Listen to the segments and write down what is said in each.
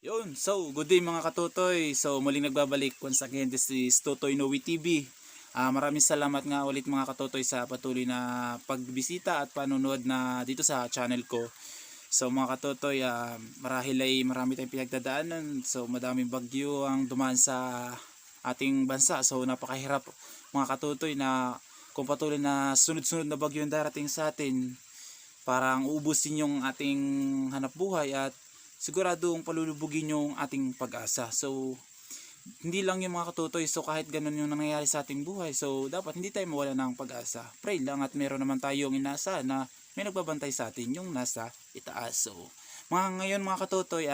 Yun, so good day mga katutoy. So muling nagbabalik once again, this is Totoy Noe TV. Maraming salamat nga ulit mga katutoy sa patuloy na pagbisita at panonood na dito sa channel ko. So mga katutoy, marahil ay marami tayong pinagdadaanan. So madaming bagyo ang dumaan sa ating bansa. So napakahirap mga katutoy na kung patuloy na sunod-sunod na bagyo yung darating sa atin, parang uubusin yung ating hanap buhay at siguradong palulubugin yung ating pag-asa. So hindi lang yung mga katutoy, so kahit ganun yung nangyayari sa ating buhay, so dapat hindi tayo mawala ng pag-asa. Pray lang at meron naman tayong inasa na may nagbabantay sa atin, yung nasa itaas. So ngayon mga katutoy,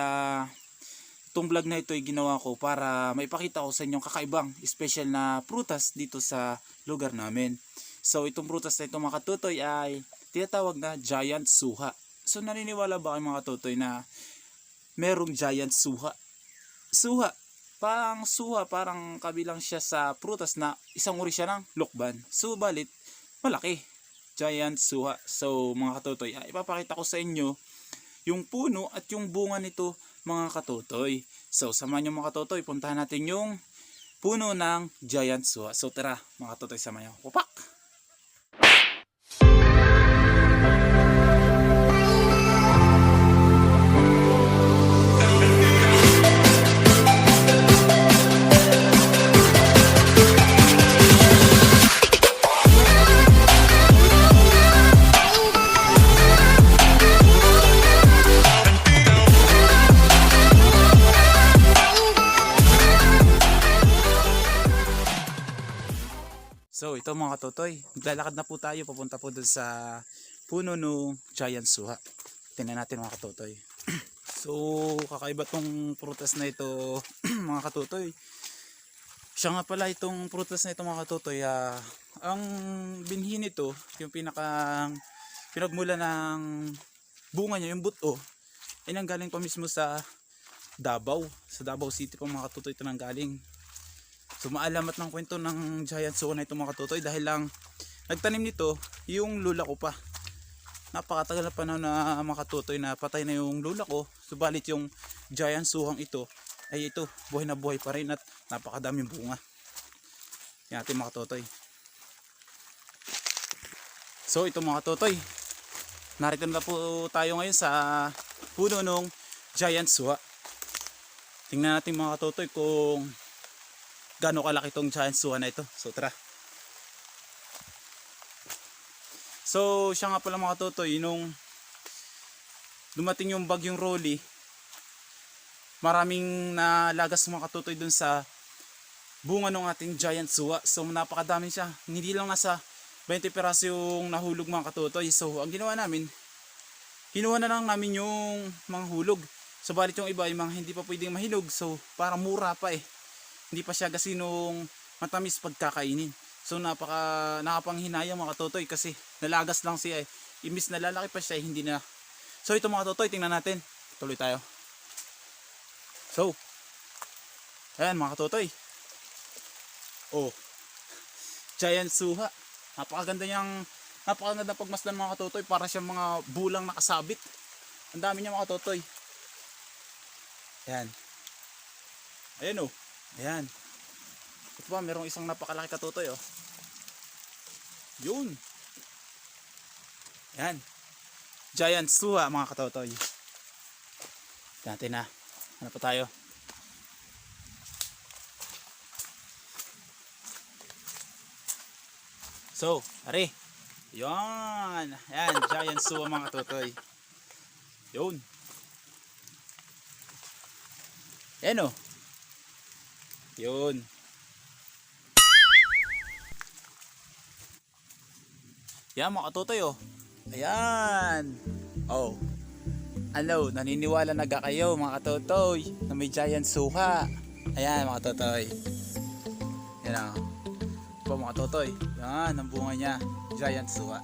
itong vlog na ito ay ginawa ko para maipakita ko sa inyong kakaibang special na prutas dito sa lugar namin. So itong prutas na ito mga katutoy ay tinatawag na giant suha. So naniniwala ba kayo mga katutoy na merong giant suha? Parang kabilang siya sa prutas na isang uri siya ng lukban. Subalit malaki, giant suha. So mga katutoy, ipapakita ko sa inyo yung puno at yung bunga nito mga katutoy. So samahan nyo mga katutoy, puntahan natin yung puno ng giant suha. So tara mga katutoy, samahan nyo. Pupak! So ito mga katutoy, maglalakad na po tayo papunta po dun sa puno ng giant suha. Tingnan natin mga katutoy. So kakaiba tong prutas na ito mga katutoy. Siya nga pala itong prutas na ito mga katutoy, ang binhi nito, yung pinagmula ng bunga niya, yung buto, ay nanggaling pa mismo sa Davao City pa mga katutoy ito nanggaling. So maalamat ng kwento ng giant suha na ito mga katutoy dahil lang nagtanim nito yung lula ko pa. Napakatagal na panahon na mga katutoy na patay na yung lula ko. Subalit yung giant suhang ito ay ito, buhay na buhay pa rin at napakadaming bunga. Yan natin mga katutoy. So ito mga katutoy, narito na po tayo ngayon sa puno ng giant suha. Tingnan natin mga katutoy kung gaano kalaki itong giant suha na ito. So tara. So siya nga pala mga katutoy, nung dumating yung bagyong Rolly, maraming nalagas mga katutoy dun sa bunga ng ating giant suha. So napakadami siya. Hindi lang nasa 20 piraso yung nahulog mga katutoy. So ang ginawa namin, kinuha na lang namin yung mga hulog. Subalit yung iba ay mga hindi pa pwedeng mahinog. So para mura pa hindi pa siya gasinong matamis pagkakainin. So nakapanghinayang mga katutoy kasi nalagas lang siya Imbis na lalaki pa siya, hindi na. So ito mga katutoy, tingnan natin. Tuloy tayo. So ayan mga katutoy. Oh, giant suha. Napakaganda pagmasdan mga katutoy. Para siyang mga bulang nakasabit. Ang dami niya mga katutoy. Ayan. Ayan oh. Ayan. Ito ba, merong isang napakalaki katutoy oh. Yun. Ayan. Giant suha mga katutoy. Natin na. Ano pa tayo? So, ari. Yan. Ayan, giant suha mga katutoy. Yun. Ayan oh. Yun. Yan mga katutoy oh. Ayan. Oh. Ano, naniniwala na kayo mga katutoy na may giant suha. Ayan mga katutoy. Yan oh. Ito mga katutoy. Yan ang bunga niya. Giant suha.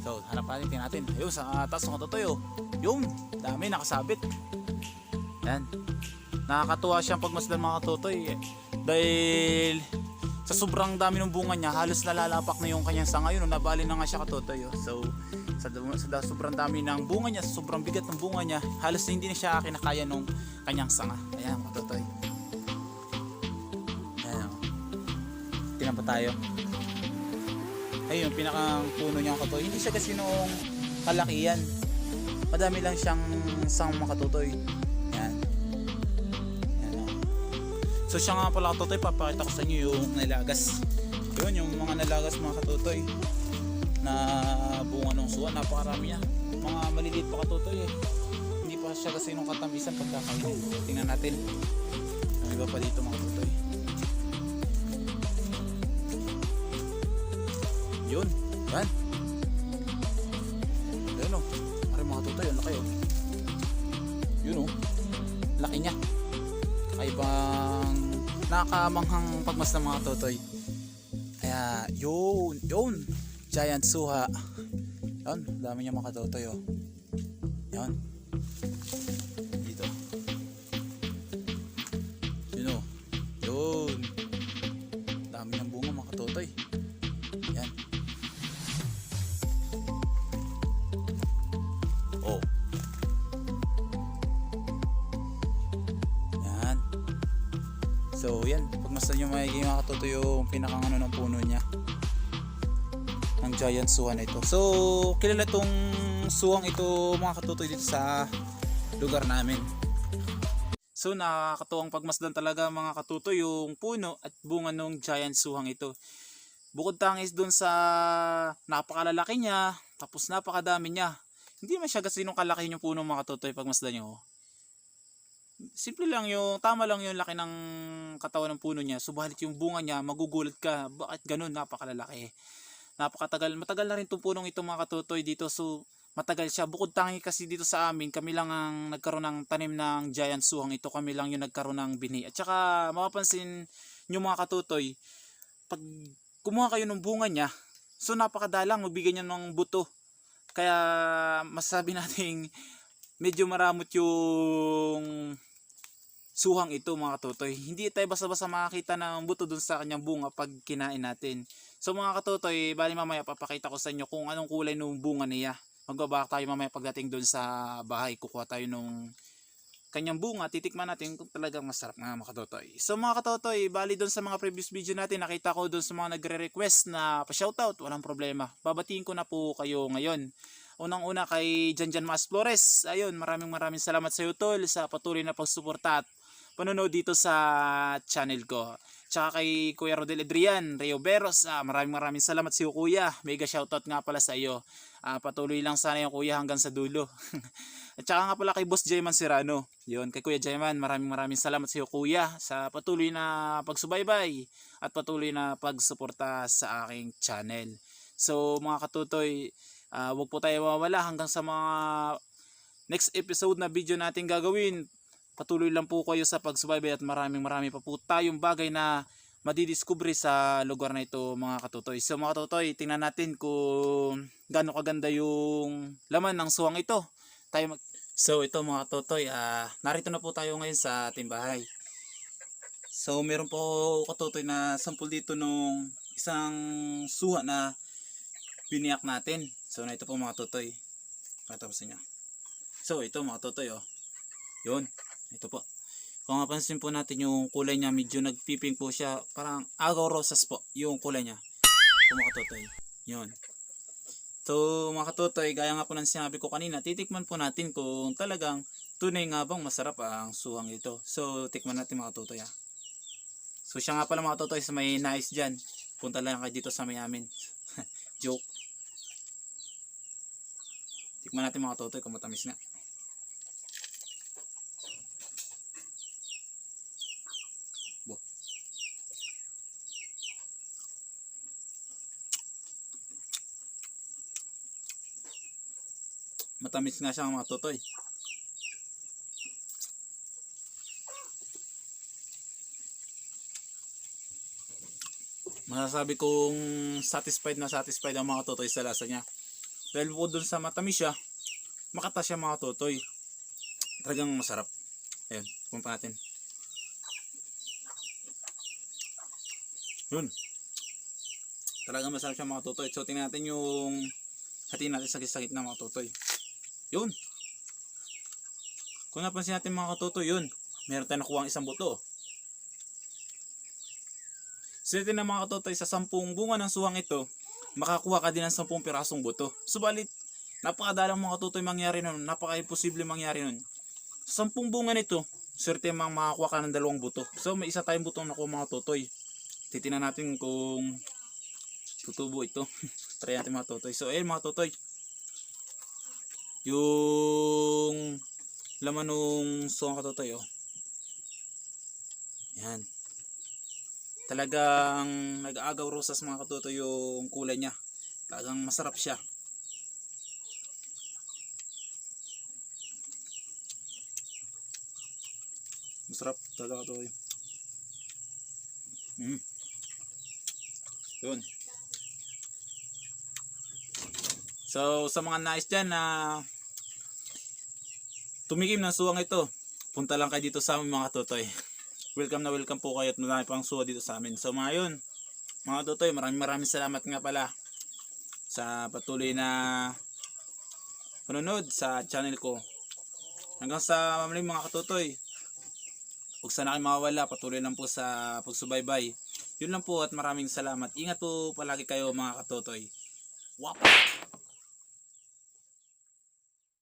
So hanapan natin. Ayun sa taas mga katutoy oh. Yung dami nakasabit. Yan. Nakakatuwa siyang pagmasdan mga katutoy dahil sa sobrang dami ng bunga niya, halos nalalapak na yung kanyang sanga. Yun, nabali na nga siya katotoy. So sa sobrang dami ng bunga niya, sa sobrang bigat ng bunga niya, halos hindi na siya kinakaya nung kanyang sanga. Ayan katotoy. Ayan. Tingnan pa tayo. Ayun, yung pinakang puno niya katotoy. Hindi siya kasi noong kalakihan. Madami lang siyang sanga mga katotoy. Ayan. So siya nga pala katotoy, papakita ko sa inyo yung nalagas. Yun, yung mga nalagas mga katotoy na bunga ng suha, napakarami yan. Mga maliliit pa katotoy eh. Hindi pa siya kasi nung katamisan pagkakainin. Tingnan natin. Ang iba pa dito mga katotoy. Yun, yan. Yun o. Maraming mga katotoy, ang laki o. Yun o. Laki niya. Ibang nakamanghang pagmas ng mga totoy. Kaya yun giant suha. Yun, dami niya mga totoy oh. Yun dito. Yun oh. Yun, dami ng bunga mga totoy. Yan. Oh. So yan, pagmasdan nyo magiging mga katotoy yung pinakang ano ng puno niya, ng giant suha na ito. So kilala tong suhang ito mga katotoy dito sa lugar namin. So nakakatuwang pagmasdan talaga mga katotoy yung puno at bunga ng giant suhang ito. Bukod tangis dun sa napakalalaki niya, tapos napakadami niya, hindi man siya kasi nung kalaki yung puno mga katotoy pagmasdan nyo. Simple lang yung, tama lang yung laki ng katawan ng puno niya. Subalit yung bunga niya, magugulat ka. Bakit ganun? Napakalalaki. Matagal na rin itong punong ito mga katotoy dito. So matagal siya. Bukod tangi kasi dito sa amin, kami lang ang nagkaroon ng tanim ng giant suhang ito. Kami lang yung nagkaroon ng bini. At saka mapapansin nyo mga katotoy, pag kumuha kayo ng bunga niya, so napakadalang, magbigay niya ng buto. Kaya masasabi natin medyo maramot yung suhang ito mga katotoy. Hindi tayo basta-basta makakita ng buto dun sa kanyang bunga pag kinain natin. So mga katotoy, bali mamaya papakita ko sa inyo kung anong kulay ng bunga niya. Magbabak tayo mamaya pagdating dun sa bahay. Kukuha tayo nung kanyang bunga. Titikman natin kung talagang masarap nga mga katotoy. So mga katotoy, bali dun sa mga previous video natin, nakita ko dun sa mga nagre-request na pa-shoutout. Walang problema. Babatiin ko na po kayo ngayon. Unang-una kay Janjan Mas Flores. Ayun, maraming salamat sa iyo tol sa patuloy na pagsuporta at panonood dito sa channel ko. Tsaka kay Kuya Rodel Adrian Rio Beros, maraming salamat sa iyo kuya. Mega shoutout nga pala sa iyo. Patuloy lang sana yung kuya hanggang sa dulo. At saka nga pala kay Boss Jayman Serrano. Yun, kay Kuya Jayman, maraming salamat sa iyo kuya sa patuloy na pagsubaybay at patuloy na pagsuporta sa aking channel. So mga katutoy, wag po tayo mawala hanggang sa mga next episode na video natin gagawin. Patuloy lang po kayo sa pagsubaybay at marami pa po tayong bagay na madidiscovery sa lugar na ito mga katutoy. So mga katutoy, tingnan natin kung gaano kaganda yung laman ng suwang ito. So ito mga katutoy, narito na po tayo ngayon sa ating bahay. So meron po katutoy na sample dito nung isang suha na biniyak natin. So na ito po mga katutoy. Patapos niya. So ito mga katutoy oh. Yun. Ito po. Kung mapansin po natin yung kulay niya, medyo nagpiping po siya. Parang agaw rosas po yung kulay niya. Ito mga katotoy. Yun. So mga katotoy, gaya nga po ng sinabi ko kanina, titikman po natin kung talagang tunay nga bang masarap ang suhang ito. So tikman natin mga katotoy ha. So siya nga pala mga katotoy sa may nais dyan. Punta lang kayo dito sa may amin. Joke. Tikman natin mga katotoy kung matamis nga. Matamis nga siya mga totoy. Masasabi kong satisfied ang mga totoy sa lasa niya. Dahil po dun sa matamis siya, makata siya mga totoy. Talagang masarap. Ayun, kumpa natin. Yun. Talagang masarap siya mga katutoy. So tingnan natin yung hatiin natin sa gitna mga katutoy. Yun. Kung napansin natin mga katutoy, yun. Meron tayong nakuha isang buto. So ito na mga katutoy, sa 10 bunga ng suwang ito, makakuha ka din ng 10 pirasong buto. Subalit, napakadalang mga katutoy mangyari nun. Napaka-imposible mangyari nun. Sa 10 bunga nito, swerte mang makakuha ka ng 2 buto. So may isa tayong butong nakuha mga katutoy. Titingnan natin kung tutubo ito. Try natin mga katutoy. So ayun mga katutoy. Yung laman nung suwang katutoy, oh. Yan. Talagang nag-aagaw rosas mga katutoy yung kulay niya. Talagang masarap siya. Masarap talaga katutoy. Yun. So sa mga nais dyan na tumikim ng suwang ito, punta lang kayo dito sa amin mga katutoy. Welcome na welcome po kayo at marami pang suwa dito sa amin. So mga yun, mga katutoy, maraming salamat nga pala sa patuloy na panonood sa channel ko. Hanggang sa muli mga katutoy, huwag sana kayo mawawala, patuloy lang po sa pagsubaybay. Yun lang po at maraming salamat. Ingat po palagi kayo mga katutoy. Wap!